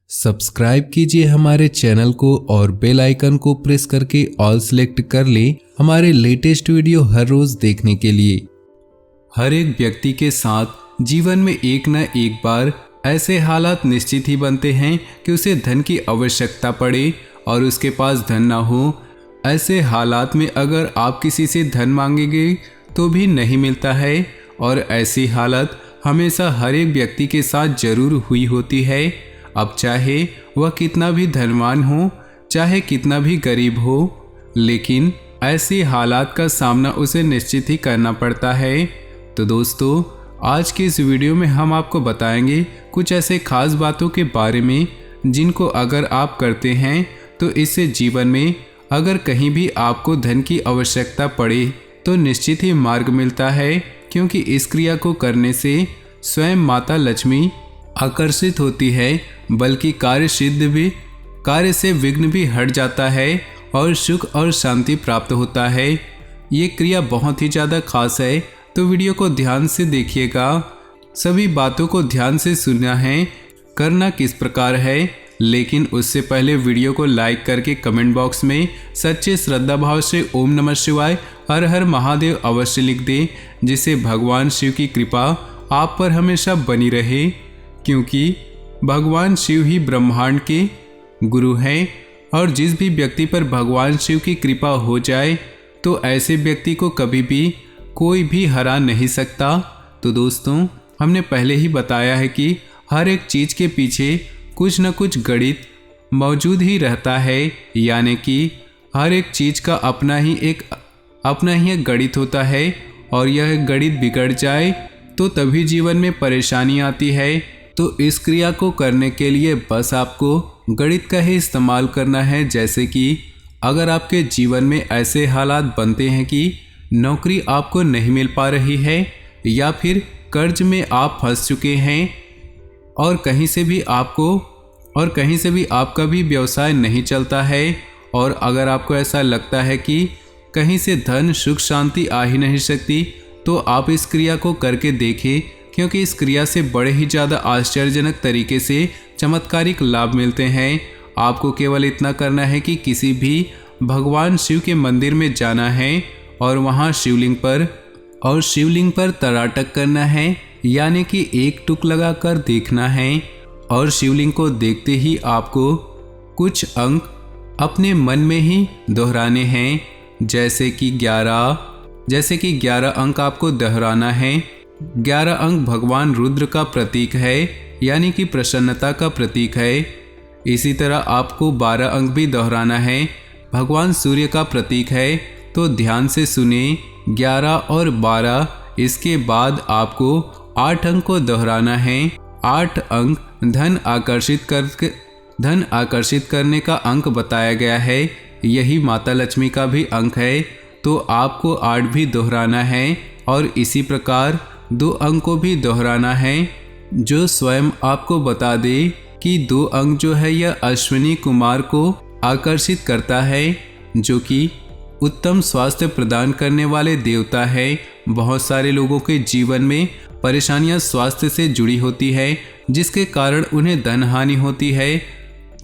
Subscribe कीजिए हमारे channel को और बेल आइकन को प्रेस करके ऑल सेलेक्ट कर लें हमारे लेटेस्ट वीडियो हर रोज देखने के लिए। हर एक व्यक्ति के साथ जीवन में एक न एक बार ऐसे हालात निश्चित ही बनते हैं कि उसे धन की आवश्यकता पड़े और उसके पास धन ना हो। ऐसे हालात में अगर आप किसी से धन मांगेंगे तो भी नहीं मिलता है और ऐसी हालत हमेशा हर एक व्यक्ति के साथ जरूर हुई होती है। अब चाहे वह कितना भी धनवान हो, चाहे कितना भी गरीब हो, लेकिन ऐसी हालात का सामना उसे निश्चित ही करना पड़ता है। तो दोस्तों, आज के इस वीडियो में हम आपको बताएंगे कुछ ऐसे खास बातों के बारे में जिनको अगर आप करते हैं तो इससे जीवन में अगर कहीं भी आपको धन की आवश्यकता पड़े तो निश्चित ही मार्ग मिलता है, क्योंकि इस क्रिया को करने से स्वयं माता लक्ष्मी आकर्षित होती है, बल्कि कार्य से विघ्न भी हट जाता है और सुख और शांति प्राप्त होता है। ये क्रिया बहुत ही ज़्यादा खास है, तो वीडियो को ध्यान से देखिएगा। सभी बातों को ध्यान से सुनना है। करना किस प्रकार है, लेकिन उससे पहले वीडियो को लाइक करके कमेंट बॉक्स में सच्चे श्रद्धा भाव से ओम नमः शिवाय हर हर महादेव अवश्य लिख दें, जिससे भगवान शिव की कृपा आप पर हमेशा बनी रहे, क्योंकि भगवान शिव ही ब्रह्मांड के गुरु हैं और जिस भी व्यक्ति पर भगवान शिव की कृपा हो जाए तो ऐसे व्यक्ति को कभी भी कोई भी हरा नहीं सकता। तो दोस्तों, हमने पहले ही बताया है कि हर एक चीज़ के पीछे कुछ न कुछ गणित मौजूद ही रहता है, यानी कि हर एक चीज़ का अपना ही एक गणित होता है और यह गणित बिगड़ जाए तो तभी जीवन में परेशानी आती है। तो इस क्रिया को करने के लिए बस आपको गणित का ही इस्तेमाल करना है। जैसे कि अगर आपके जीवन में ऐसे हालात बनते हैं कि नौकरी आपको नहीं मिल पा रही है या फिर कर्ज में आप फंस चुके हैं और कहीं से भी आपका भी व्यवसाय नहीं चलता है, और अगर आपको ऐसा लगता है कि कहीं से धन सुख शांति आ ही नहीं सकती, तो आप इस क्रिया को करके देखें, क्योंकि इस क्रिया से बड़े ही ज़्यादा आश्चर्यजनक तरीके से चमत्कारिक लाभ मिलते हैं। आपको केवल इतना करना है कि किसी भी भगवान शिव के मंदिर में जाना है और वहाँ शिवलिंग पर तराटक करना है, यानी कि एक टुक लगाकर देखना है और शिवलिंग को देखते ही आपको कुछ अंक अपने मन में ही दोहराने हैं, जैसे कि 11 अंक आपको दोहराना है। 11 अंक भगवान रुद्र का प्रतीक है, यानी कि प्रसन्नता का प्रतीक है। इसी तरह आपको 12 अंक भी दोहराना है, भगवान सूर्य का प्रतीक है। तो ध्यान से सुने, 11 और 12। इसके बाद आपको 8 अंक को दोहराना है। 8 अंक धन आकर्षित करने का अंक बताया गया है, यही माता लक्ष्मी का भी अंक है। तो आपको 8 भी दोहराना है और इसी प्रकार 2 अंक को भी दोहराना है, जो स्वयं आपको बता दे कि 2 अंक जो है यह अश्विनी कुमार को आकर्षित करता है, जो कि उत्तम स्वास्थ्य प्रदान करने वाले देवता है। बहुत सारे लोगों के जीवन में परेशानियां स्वास्थ्य से जुड़ी होती है, जिसके कारण उन्हें धन हानि होती है।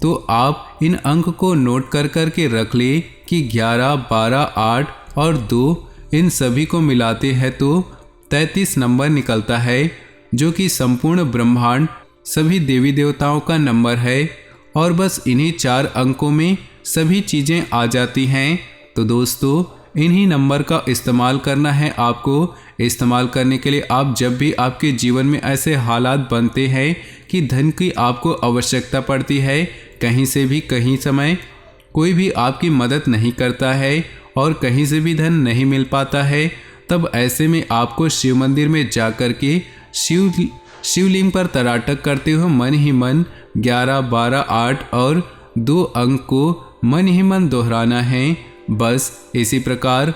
तो आप इन अंक को नोट कर के रख ले कि 11, 12, 8 और 2 इन सभी को मिलाते हैं तो 33 नंबर निकलता है, जो कि संपूर्ण ब्रह्मांड सभी देवी देवताओं का नंबर है। और बस इन्हीं 4 अंकों में सभी चीज़ें आ जाती हैं। तो दोस्तों, इन्हीं नंबर का इस्तेमाल करना है आपको। इस्तेमाल करने के लिए आप जब भी आपके जीवन में ऐसे हालात बनते हैं कि धन की आपको आवश्यकता पड़ती है, कहीं से भी कहीं समय कोई भी आपकी मदद नहीं करता है और कहीं से भी धन नहीं मिल पाता है, तब ऐसे में आपको शिव मंदिर में जा कर के शिवलिंग पर तराटक करते हुए मन ही मन 11, 12, 8 और 2 अंक को मन ही मन दोहराना है। बस इसी प्रकार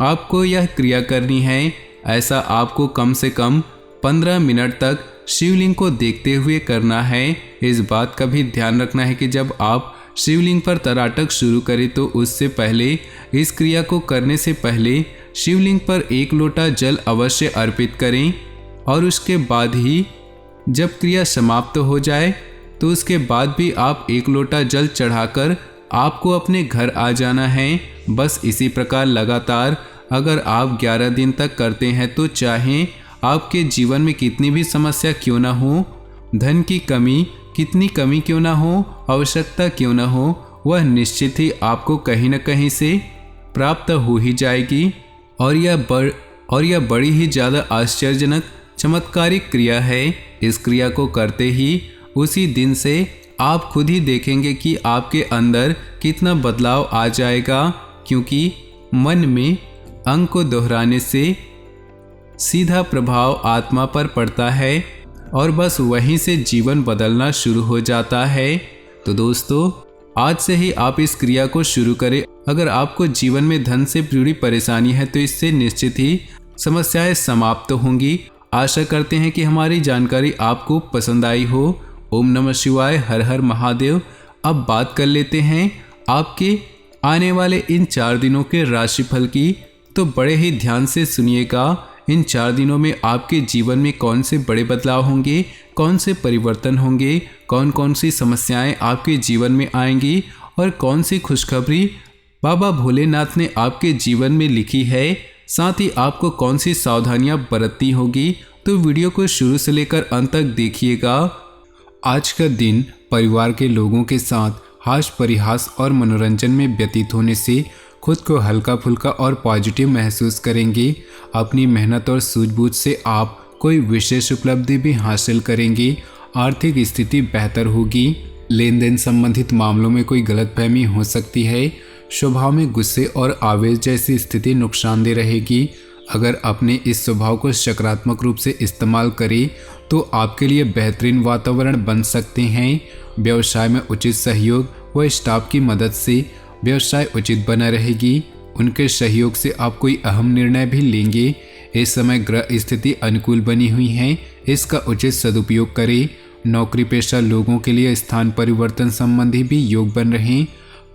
आपको यह क्रिया करनी है। ऐसा आपको कम से कम 15 मिनट तक शिवलिंग को देखते हुए करना है। इस बात का भी ध्यान रखना है कि जब आप शिवलिंग पर तराटक शुरू करें तो उससे पहले, इस क्रिया को करने से पहले शिवलिंग पर 1 लोटा जल अवश्य अर्पित करें और उसके बाद ही जब क्रिया समाप्त हो जाए तो उसके बाद भी आप एक लोटा जल चढ़ाकर आपको अपने घर आ जाना है। बस इसी प्रकार लगातार अगर आप 11 दिन तक करते हैं तो चाहे आपके जीवन में कितनी भी समस्या क्यों ना हो, धन की कमी कितनी कमी क्यों ना हो, आवश्यकता क्यों ना हो, वह निश्चित ही आपको कहीं न कहीं से प्राप्त हो ही जाएगी। और यह बड़ी ही ज़्यादा आश्चर्यजनक चमत्कारिक क्रिया है। इस क्रिया को करते ही उसी दिन से आप खुद ही देखेंगे कि आपके अंदर कितना बदलाव आ जाएगा, क्योंकि मन में अंग को दोहराने से सीधा प्रभाव आत्मा पर पड़ता है और बस वहीं से जीवन बदलना शुरू हो जाता है। तो दोस्तों, आज से ही आप इस क्रिया को शुरू करें। अगर आपको जीवन में धन से जुड़ी परेशानी है तो इससे निश्चित ही समस्याएं समाप्त होंगी। आशा करते हैं कि हमारी जानकारी आपको पसंद आई हो। ओम नमः शिवाय, हर हर महादेव। अब बात कर लेते हैं आपके आने वाले इन 4 दिनों के राशिफल की। तो बड़े ही ध्यान से सुनिएगा। इन 4 दिनों में आपके जीवन में कौन से बड़े बदलाव होंगे, कौन से परिवर्तन होंगे, कौन कौन सी समस्याएं आपके जीवन में आएंगी और कौन सी खुशखबरी बाबा भोलेनाथ ने आपके जीवन में लिखी है। साथ ही आपको कौन सी सावधानियां बरतनी होगी। तो वीडियो को शुरू से लेकर अंत तक देखिएगा। आज का दिन परिवार के लोगों के साथ हास्य परिहास और मनोरंजन में व्यतीत होने से खुद को हल्का फुल्का और पॉजिटिव महसूस करेंगे। अपनी मेहनत और सूझबूझ से आप कोई विशेष उपलब्धि भी हासिल करेंगे। आर्थिक स्थिति बेहतर होगी। लेन देन संबंधित मामलों में कोई गलतफहमी हो सकती है। स्वभाव में गुस्से और आवेश जैसी स्थिति नुकसानदेह रहेगी। अगर अपने इस स्वभाव को सकारात्मक रूप से इस्तेमाल करें तो आपके लिए बेहतरीन वातावरण बन सकते हैं। व्यवसाय में उचित सहयोग व स्टाफ की मदद से व्यवसाय उचित बना रहेगी। उनके सहयोग से आप कोई अहम निर्णय भी लेंगे। इस समय ग्रह स्थिति अनुकूल बनी हुई है, इसका उचित सदुपयोग करें। नौकरी पेशा लोगों के लिए स्थान परिवर्तन संबंधी भी योग बन रहे।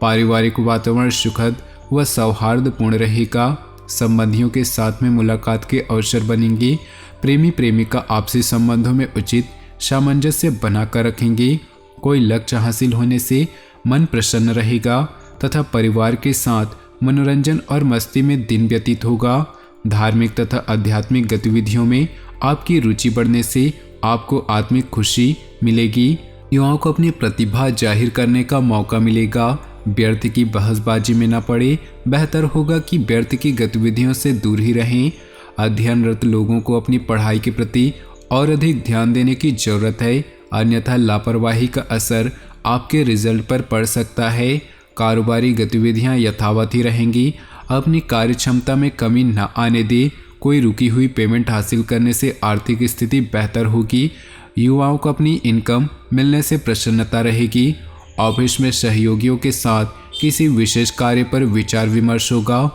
पारिवारिक वातावरण सुखद व सौहार्दपूर्ण रहेगा। संबंधियों के साथ में मुलाकात के अवसर बनेंगे। प्रेमी प्रेमिका आपसी संबंधों में उचित सामंजस्य बनाकर रखेंगे। कोई लक्ष्य हासिल होने से मन प्रसन्न रहेगा तथा परिवार के साथ मनोरंजन और मस्ती में दिन व्यतीत होगा। धार्मिक तथा आध्यात्मिक गतिविधियों में आपकी रुचि बढ़ने से आपको आत्मिक खुशी मिलेगी। युवाओं को अपनी प्रतिभा जाहिर करने का मौका मिलेगा। व्यर्थ की बहसबाजी में न पड़े। बेहतर होगा कि व्यर्थ की गतिविधियों से दूर ही रहें। अध्ययनरत लोगों को अपनी पढ़ाई के प्रति और अधिक ध्यान देने की जरूरत है, अन्यथा लापरवाही का असर आपके रिजल्ट पर पड़ सकता है। कारोबारी गतिविधियां यथावत ही रहेंगी। अपनी कार्य क्षमता में कमी न आने दे। कोई रुकी हुई पेमेंट हासिल करने से आर्थिक स्थिति बेहतर होगी। युवाओं को अपनी इनकम मिलने से प्रसन्नता रहेगी। ऑफिस में सहयोगियों के साथ किसी विशेष कार्य पर विचार विमर्श होगा।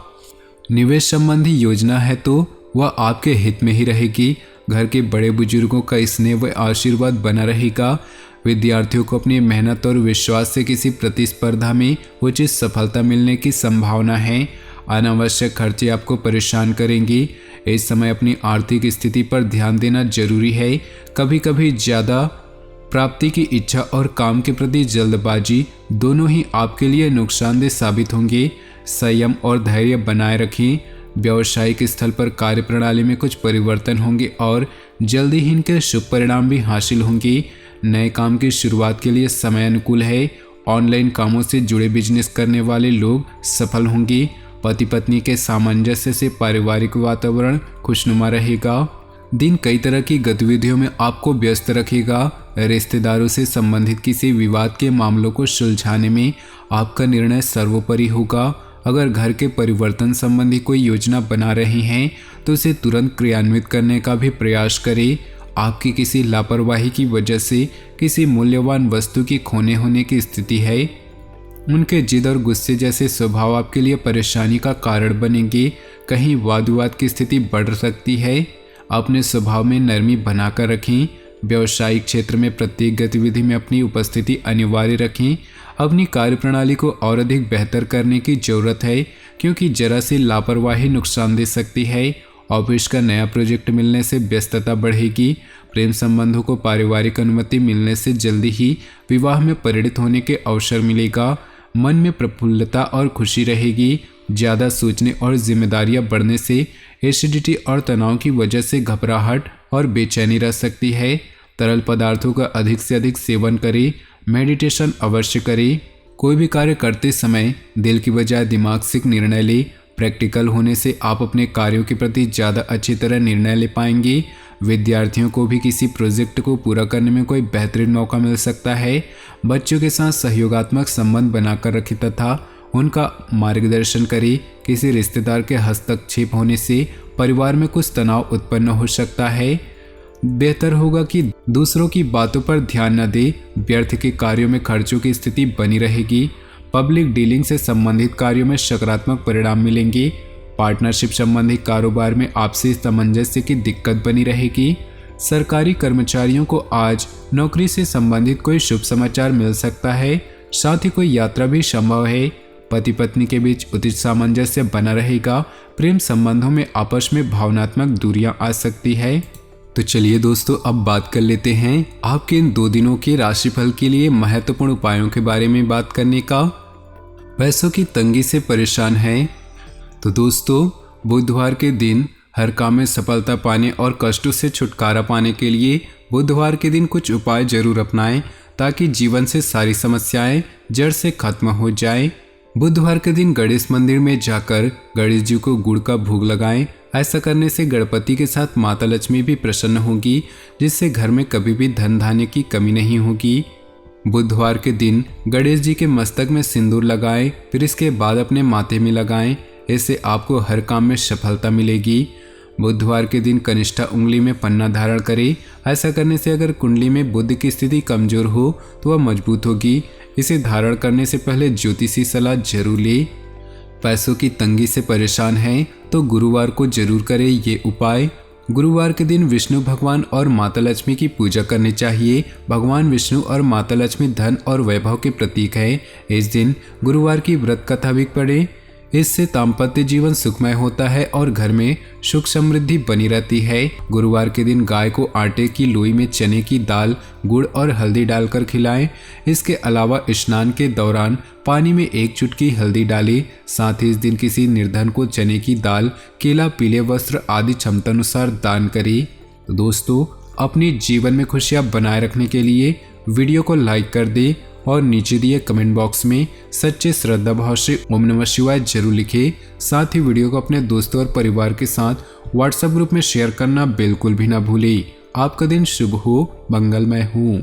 निवेश संबंधी योजना है तो वह आपके हित में ही रहेगी। घर के बड़े बुजुर्गों का स्नेह व आशीर्वाद बना रहेगा। विद्यार्थियों को अपनी मेहनत और विश्वास से किसी प्रतिस्पर्धा में उचित सफलता मिलने की संभावना है। अनावश्यक खर्चे आपको परेशान करेंगी। इस समय अपनी आर्थिक स्थिति पर ध्यान देना जरूरी है। कभी कभी ज़्यादा प्राप्ति की इच्छा और काम के प्रति जल्दबाजी दोनों ही आपके लिए नुकसानदेह साबित होंगे। संयम और धैर्य बनाए रखें। व्यावसायिक स्थल पर कार्यप्रणाली में कुछ परिवर्तन होंगे और जल्दी ही इनके शुभ परिणाम भी हासिल होंगे। नए काम की शुरुआत के लिए समय अनुकूल है। ऑनलाइन कामों से जुड़े बिजनेस करने वाले लोग सफल होंगे। पति पत्नी के सामंजस्य से पारिवारिक वातावरण खुशनुमा रहेगा। दिन कई तरह की गतिविधियों में आपको व्यस्त रखेगा। रिश्तेदारों से संबंधित किसी विवाद के मामलों को सुलझाने में आपका निर्णय सर्वोपरि होगा। अगर घर के परिवर्तन संबंधी कोई योजना बना रहे हैं तो उसे तुरंत क्रियान्वित करने का भी प्रयास करें। आपकी किसी लापरवाही की वजह से किसी मूल्यवान वस्तु की खोने होने की स्थिति है। उनके जिद और गुस्से जैसे स्वभाव आपके लिए परेशानी का कारण बनेंगे। कहीं वाद विवाद की स्थिति बढ़ सकती है। अपने स्वभाव में नरमी बनाकर रखें। व्यावसायिक क्षेत्र में प्रत्येक गतिविधि में अपनी उपस्थिति अनिवार्य रखें। अपनी कार्यप्रणाली को और अधिक बेहतर करने की जरूरत है, क्योंकि जरा सी लापरवाही नुकसान दे सकती है। ऑफिस का नया प्रोजेक्ट मिलने से व्यस्तता बढ़ेगी। प्रेम संबंधों को पारिवारिक अनुमति मिलने से जल्दी ही विवाह में परिणत होने के अवसर मिलेगा। मन में प्रफुल्लता और खुशी रहेगी। ज़्यादा सोचने और जिम्मेदारियां बढ़ने से एसिडिटी और तनाव की वजह से घबराहट और बेचैनी रह सकती है। तरल पदार्थों का अधिक से अधिक सेवन करें। मेडिटेशन अवश्य करें। कोई भी कार्य करते समय दिल की बजाय दिमाग से निर्णय लें। प्रैक्टिकल होने से आप अपने कार्यों के प्रति ज़्यादा अच्छी तरह निर्णय ले पाएंगे। विद्यार्थियों को भी किसी प्रोजेक्ट को पूरा करने में कोई बेहतरीन मौका मिल सकता है। बच्चों के साथ सहयोगात्मक संबंध बनाकर रखें तथा उनका मार्गदर्शन करें। किसी रिश्तेदार के हस्तक्षेप होने से परिवार में कुछ तनाव उत्पन्न हो सकता है। बेहतर होगा कि दूसरों की बातों पर ध्यान न दें। व्यर्थ के कार्यों में खर्चों की स्थिति बनी रहेगी। पब्लिक डीलिंग से संबंधित कार्यों में सकारात्मक परिणाम मिलेंगे। पार्टनरशिप संबंधी कारोबार में आपसी सामंजस्य की दिक्कत बनी रहेगी। सरकारी कर्मचारियों को आज नौकरी से संबंधित कोई शुभ समाचार मिल सकता है। साथ ही कोई यात्रा भी संभव है। पति पत्नी के बीच उचित सामंजस्य बना रहेगा। प्रेम संबंधों में आपस में भावनात्मक दूरियां आ सकती है। तो चलिए दोस्तों, अब बात कर लेते हैं आपके इन 2 दिनों के राशिफल के लिए महत्वपूर्ण उपायों के बारे में बात करने का। पैसों की तंगी से परेशान हैं तो दोस्तों, बुधवार के दिन हर काम में सफलता पाने और कष्टों से छुटकारा पाने के लिए बुधवार के दिन कुछ उपाय जरूर अपनाएं ताकि जीवन से सारी समस्याएं जड़ से खत्म हो जाएं। बुधवार के दिन गणेश मंदिर में जाकर गणेश जी को गुड़ का भोग लगाएं। ऐसा करने से गणपति के साथ माता लक्ष्मी भी प्रसन्न होगी, जिससे घर में कभी भी धन धान्य की कमी नहीं होगी। बुधवार के दिन गणेश जी के मस्तक में सिंदूर लगाएं, फिर इसके बाद अपने माथे में लगाएं। इससे आपको हर काम में सफलता मिलेगी। बुधवार के दिन कनिष्ठा उंगली में पन्ना धारण करें। ऐसा करने से अगर कुंडली में बुध की स्थिति कमजोर हो तो वह मजबूत होगी। इसे धारण करने से पहले ज्योतिषी सलाह जरूर लें। पैसों की तंगी से परेशान हैं तो गुरुवार को जरूर करें ये उपाय। गुरुवार के दिन विष्णु भगवान और माता लक्ष्मी की पूजा करनी चाहिए। भगवान विष्णु और माता लक्ष्मी धन और वैभव के प्रतीक है। इस दिन गुरुवार की व्रत कथा भी पढ़ें। इससे दाम्पत्य जीवन सुखमय होता है और घर में सुख समृद्धि बनी रहती है। गुरुवार के दिन गाय को आटे की लोई में चने की दाल, गुड़ और हल्दी डालकर खिलाएं। इसके अलावा स्नान के दौरान पानी में 1 चुटकी हल्दी डालें। साथ ही इस दिन किसी निर्धन को चने की दाल, केला, पीले वस्त्र आदि क्षमतानुसार दान करें। तो दोस्तों, अपने जीवन में खुशियां बनाए रखने के लिए वीडियो को लाइक कर दें और नीचे दिए कमेंट बॉक्स में सच्चे श्रद्धा भाव से ओम नमः शिवाय जरूर लिखें। साथ ही वीडियो को अपने दोस्तों और परिवार के साथ व्हाट्सएप ग्रुप में शेयर करना बिल्कुल भी ना भूलें। आपका दिन शुभ हो, मंगलमय हो।